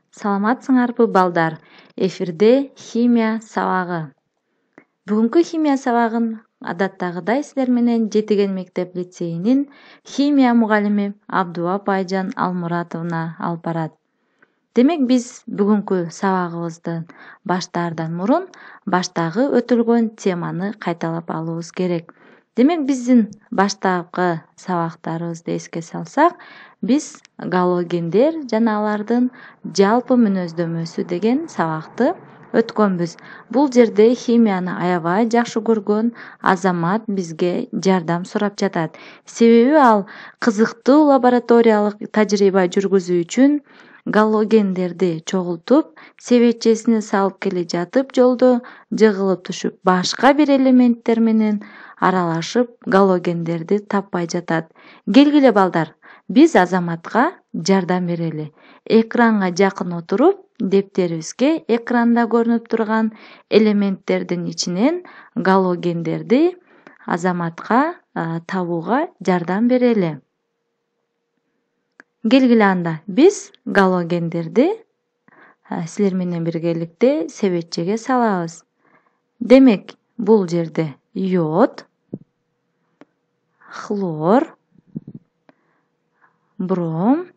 Саламатсыңарбы балдар? Эфирде химия сабагы. Бүгүнкү химия сабагын адаттагыдай силер менен Жетиген мектеп лицейинин химия мугалими Абдубап Айжан Алмуратовна алып барат. Демек биз бүгүнкү сабагыбызды баштаардан мурун баштагы өтүлгөн теманы кайталап алуубуз керек. Демек биздин баштапкы сабактарыбызды эске салсак, биз галогендер жана алардын жалпы мүнөздөмөсү деген сабакты өткөнбүз. Бул жерде химияны аябай жакшы көргөн Азамат бизге жардам сурап жатат. Себеби ал кызыктуу лабораториялык тажрыйба жүргүзүү үчүн галогендерди чогултуп, себетчесине салып келе жатып жолдо жыгылып түшүп, башка бир элементтер менен аралашып галогендерди таппай жатат. Келгиле балдар, биз Азаматка жардам берели. Экранга жакын отуруп, дептерибизге экранда көрүнүп турган элементтердин ичинен галогендерди Азаматка табууга жардам берели. Келгиле анда, биз галогендерди силер менен биргеликте себетчеге салабыз. Демек, бул жерде йод, хлор, бром,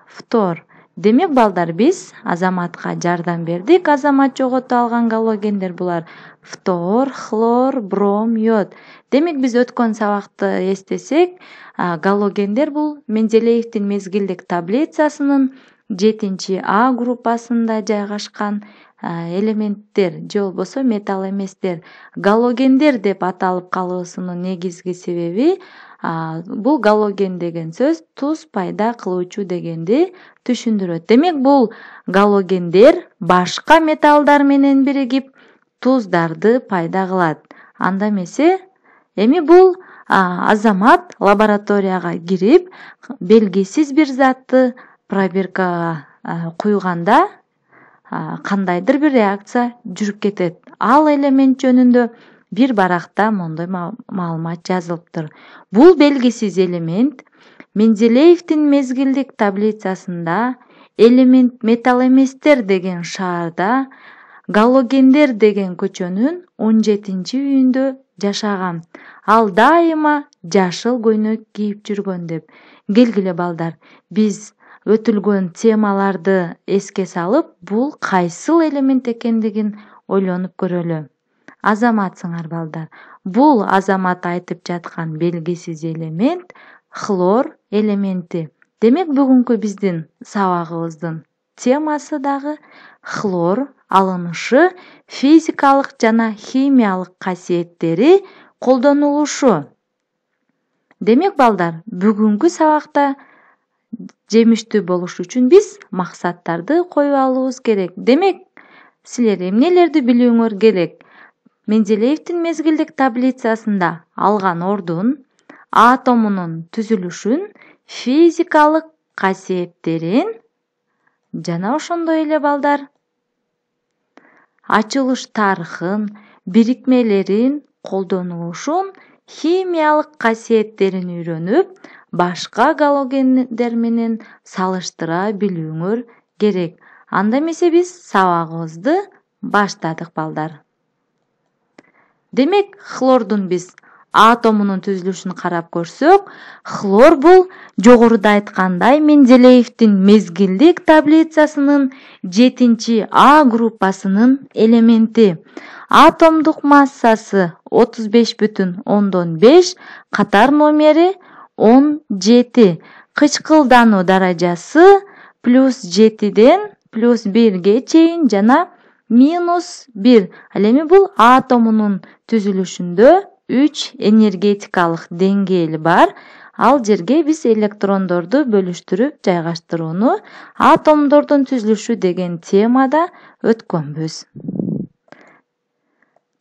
фтор. Демек балдар, биз Азаматка жардам бердик. Азамат жогото алган галогендер булар: фтор, хлор, бром, йод. Демек биз өткөн сабакты эстесек, галогендер бул Менделеевдин мезгилдик таблицасынын 7-А группасында жайгашкан элементтер же болбосо металл эместер. Галогендер деп аталып калуусунун негизги себеби бул галоген деген сөз туз пайда кылуучу дегенди түшүндүрөт. Демек бул галогендер башка металлдар менен биригип туздарды пайда кылат. Анда эмесе, эми бул Азамат лабораторияга кирип, белгисиз бир затты пробиркага куйганда кандайдыр бир реакция жүрүп кетет. Ал элемент жөнүндө бир баракта мондой маалымат жазылыптыр. Бул белгисиз элемент Менделеевдин мезгилдик таблицасында элемент металл эместер деген шаарда галогендер деген көчөнүн 17-үйүндө жашаган. Ал дайыма жашыл көйнөк кийип жүргөн деп. Келгиле балдар, биз өтүлгөн темаларды эске салып, бул кайсыл элемент экендигин ойлонуп көрөлү. Азаматсыңар балдар. Бул Азамат айтып жаткан белгисиз элемент хлор элементи. Демек бүгүнкү биздин сабагыбыздын темасы дагы хлор алынышы, физикалык жана химиялык касиеттери колдонулушу. Демек балдар, бүгүнкү сабакта жемиштүү болуш үчүн биз максаттарды коюп алуубуз керек. Демек, силер эмнелерди билүүңөр керек? Менделеевдин мезгилдик таблицасында алган ордун, атомунун түзүлүшүн, физикалык касиеттерин жана ошондой эле балдар, ачылыш тарыхын, бирикмелерин, колдонулушун, химиялык касиеттерин үйрөнүп, башка галогендер менен салыштыра билүүңөр керек. Анда эмесе биз сабагыбызды баштадык балдар. Демек, хлордун биз атомунун түзүлүшүн карап көрсөк, хлор бул жогоруда айткандай Менделеевдин мезгилдик таблицасынын 7-А группасынын элементи. Атомдук массасы 35,5, катар номери 17, кычкылдануу даражасы +7ден +1ге чейин жана -1. Ал эми бул атомунун түзүлүшүндө 3 энергетикалык деңгээл бар. Ал жерге биз электрондорду бөлүштүрүп жайгаштырууну атомдордун түзүлүшү деген темада өткөнбүз.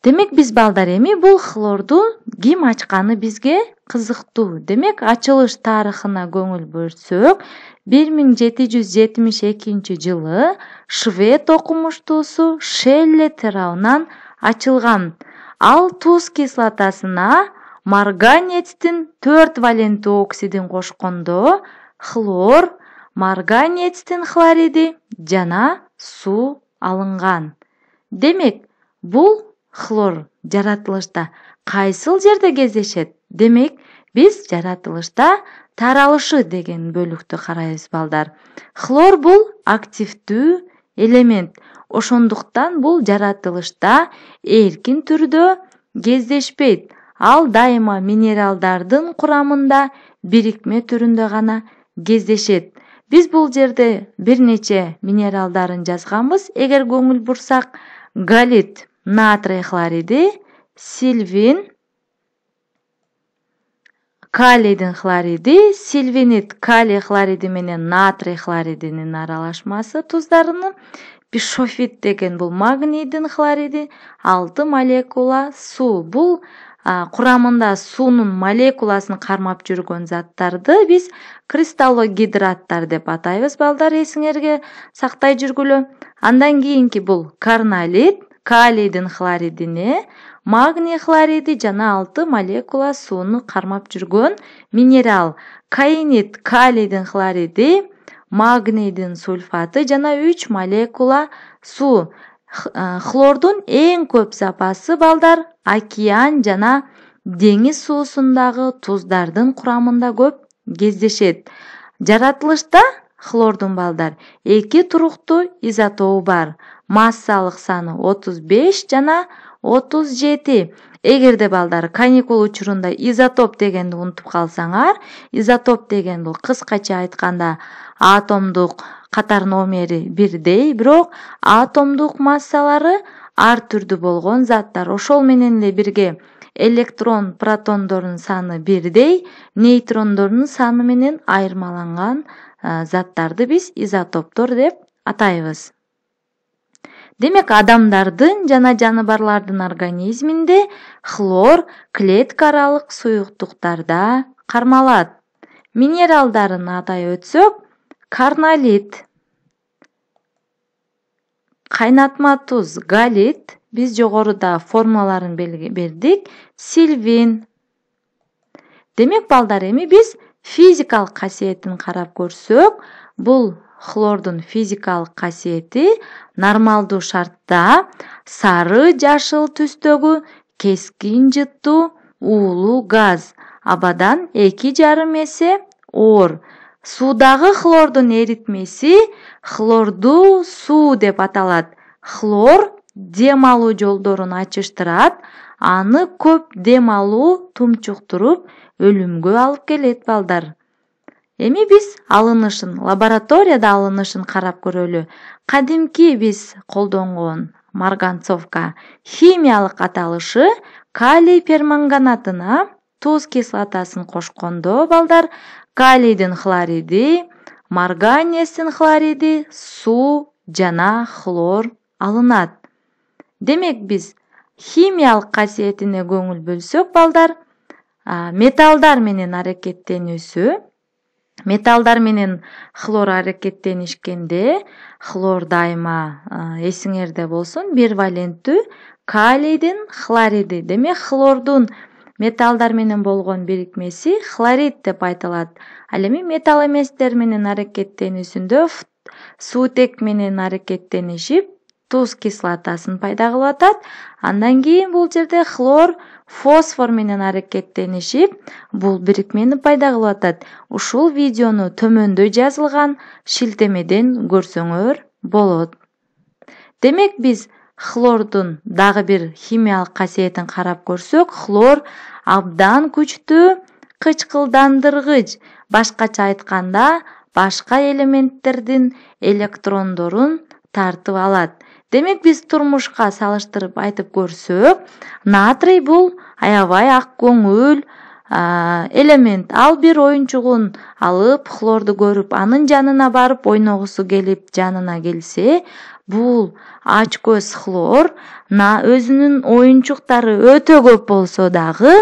Демек биз балдар, эми бул хлорду ким ачканы бизге кызыктуу. Демек, ачылыш тарыхына көңүл бөлсөк, 1772 жылы швед окумуштуусу Шелле тарабынан ачылган. Ал туз кислотасына марганецтин 4 валенттүү оксидин кошкондо хлор марганецтин хлориди жана суу алынган. Демек, бул хлор жаратылышта кайсыл жерде кездешет? Демек, биз жаратылышта таралышы деген бөлүктү карайбыз балдар. Хлор бул активдүү элемент. Ошондуктан бул жаратылышта эркин түрдө кездешпейт. Ал дайыма минералдардын курамында бирикме түрүндө гана кездешет. Биз бул жерде бир нече минералдарын жазганбыз. Эгер көңүл бурсак, галит натрий хлориди, сильвин калийдин хлориди, сильвинит калий хлориди менен натрий хлоридинин аралашмасы туздарынын, пишофит деген бул магнийдин хлориди, 6 молекула суу. Бул курамында суунун молекуласын кармап жүргөн заттарды биз кристаллогидраттар деп атайбыз балдар, эсиңерге сактай жүргүлө. Андан кийинки бул карналит, калийдин хлоридине, магний хлориди жана 6 молекула сууну кармап жүргөн минерал. Каинит калийдин хлориди, магнийдин сульфаты жана 3 молекула суу. Хлордун эң көп запасы балдар океан жана деңиз суусундагы туздардын курамында көп кездешет. Жаратылышта хлордун балдар 2 туруктуу изотопу бар. Массалык саны 35 жана 37. Эгерде балдар каникул учурунда изотоп дегенди унутуп калсаңар, изотоп деген бул кыскача айтканда атомдук катар номери бирдей, бирок атомдук массалары ар түрдүү болгон заттар. Ошол менен эле бирге электрон, протондордун саны бирдей, нейтрондордун саны менен айырмаланган заттарды биз изотоптор деп атайбыз. Демек, адамдардын жана жаныбарлардын организминде хлор клетка аралык суюктуктарда кармалат. Минералдарын атай өтсөк, карналит, кайнатма туз галит, биз жогоруда формулаларын бердик, сильвин. Демек, балдар, эми биз физикалык касиетин карап көрсөк, бул хлордун физикалык касиети нормалдуу шартта сары жашыл түстөгү кескин жыттуу уулуу газ, абадан 2,5 эсе оор. Суудагы хлордун эритмеси хлордуу суу деп аталат. Хлор дем алуу жолдорун ачыштырат, аны көп дем алуу тумчуктуруп өлүмгө алып келет балдар. Эми биз алынышын, лабораторияда алынышын карап көрөлү. Кадимки биз колдонгон марганцовка химиялык аталышы калий перманганатына туз кислотасын кошкондо балдар калийдин хлориди, марганецтин хлориди, суу жана хлор алынат. Демек, биз химиялык касиетине көңүл бөлсөк балдар, металлдар менен аракеттенүүсү, металлдар менен хлор аракеттенишкенде хлор дайыма эсиңерде болсун бир валенттүү калийдин хлориди. Демек, хлордун металлдар менен болгон бирикмеси хлорид деп айтылат. Ал эми металл эместер менен аракеттенүүсүндө суутек менен аракеттенишип туз кислотасын пайда кылып атат. Андан кийин бул жерде хлор фосфор менен аракеттенишип бул бирикмени пайда кылып атат. Ушул видеону төмөндө жазылган шилтемеден көрсөңөр болот. Демек, биз хлордун дагы бир химиялык касиетин карап көрсөк, хлор абдан күчтүү кычкылдандыргыч. Башкача айтканда, башка элементтердин электрондорун тартып алат. Демек, биз турмушка салыштырып айтып көрсөк, натрий бул аябай ак көңүл элемент. Ал бир оюнчугун алып, хлорду көрүп, анын жанына барып ойногусу келип, жанына келсе, бул ач көз хлор өзүнүн оюнчуктары өтө көп болсо дагы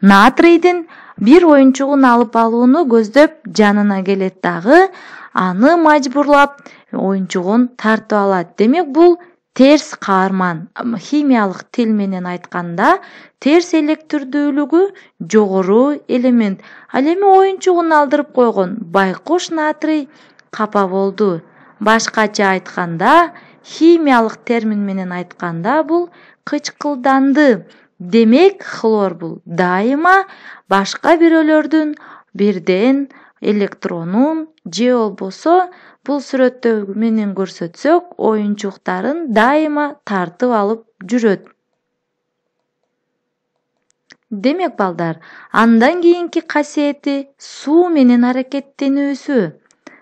натрийдин бир оюнчугун алып алууну көздөп жанына келет дагы, аны мажбурлап оюнчугун тартып алат. Демек, бул терс каарман. Химиялык тил менен айтканда, терс электирдүүлүгү жогору элемент. Ал эми оюнчугун алдырып койгон байкуш натрий капа болду. Башкача айтканда, химиялык термин менен айтканда бул кычкылданды. Демек, хлор бул дайыма башка бирөөлөрдүн бирден электронун же болбосо бул сүрөттө менен көрсөтсөк, оюнчуктарын дайыма тартып алып жүрөт. Демек балдар, андан кийинки касиети суу менен аракеттенүүсү.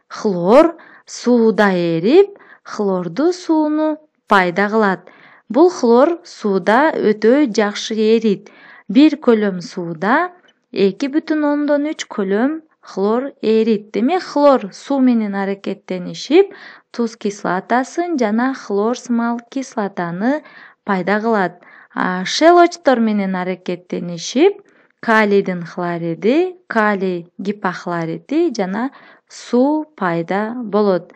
Хлор сууда эрип, хлорду сууну пайда кылат. Бул хлор сууда өтө жакшы эрийт. Бир көлөм сууда 2,3 көлөм хлор эрийт. Демек, хлор суу менен аракеттенишип, туз кислотасын жана хлорсымал кислотаны пайда кылат. Шелочтор менен аракеттенишип, калийдин хлориди, калий гипохлориди жана суу пайда болот.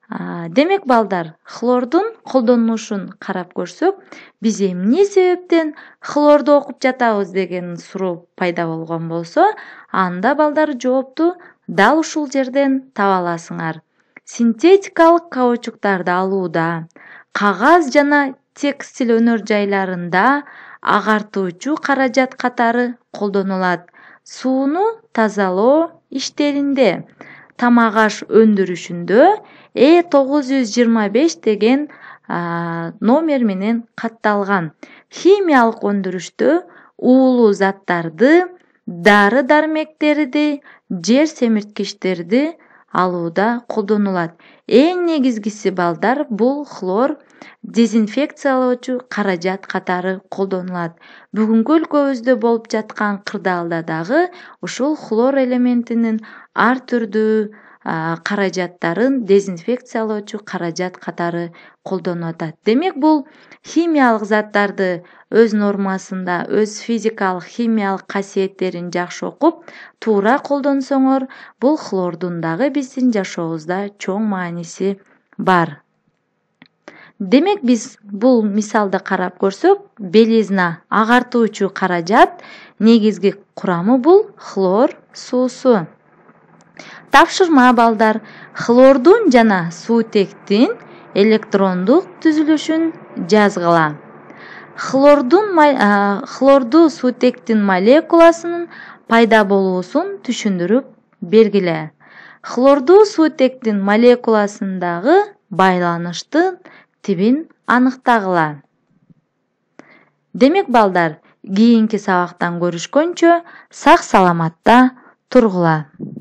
Демек балдар, хлордун колдонулушун карап көрсөк, биз эмне себептен хлорду окуп жатабыз деген суроо пайда болгон болсо, анда балдар жоопту дал ушул жерден таба аласыңар. Синтетикалык каучуктарды алууда, кагаз жана текстиль өнөр жайларында агартуучу каражат катары колдонулат. Сууну тазалоо иштеринде, тамак аш өндүрүшүндө E925 деген номер менен катталган. Химиялык өндүрүштө уулуу заттарды, дары-дармектерди, жер семирткичтерди алууда колдонулат. Эң негизгиси балдар, бул хлор дезинфекциялоочу каражат катары колдонулат. Бүгүнкү өлкөбүздө болуп жаткан кырдаалда дагы ушул хлор элементинин ар түрдүү каражаттарын дезинфекциялоочу каражат катары колдонуп атат. Демек, бул химиялык заттарды өз нормасында, өз физикалык, химиялык касиеттерин жакшы окуп, туура колдонсоңор, бул хлордун дагы биздин жашообузда чоң мааниси бар. Демек, биз бул мисалды карап көрсөк, белизна агартуучу каражат негизги курамы бул хлор суусу. Тапшырма балдар, хлордун жана суутектин электрондук түзүлүшүн жазгыла. Хлорду суутектин молекуласынын пайда болуусун түшүндүрүп бергиле. Хлорду суутектин молекуласындагы байланыштын тибин аныктагыла. Демек балдар, кийинки сабактан көрүшкөнчө сак саламатта тургула.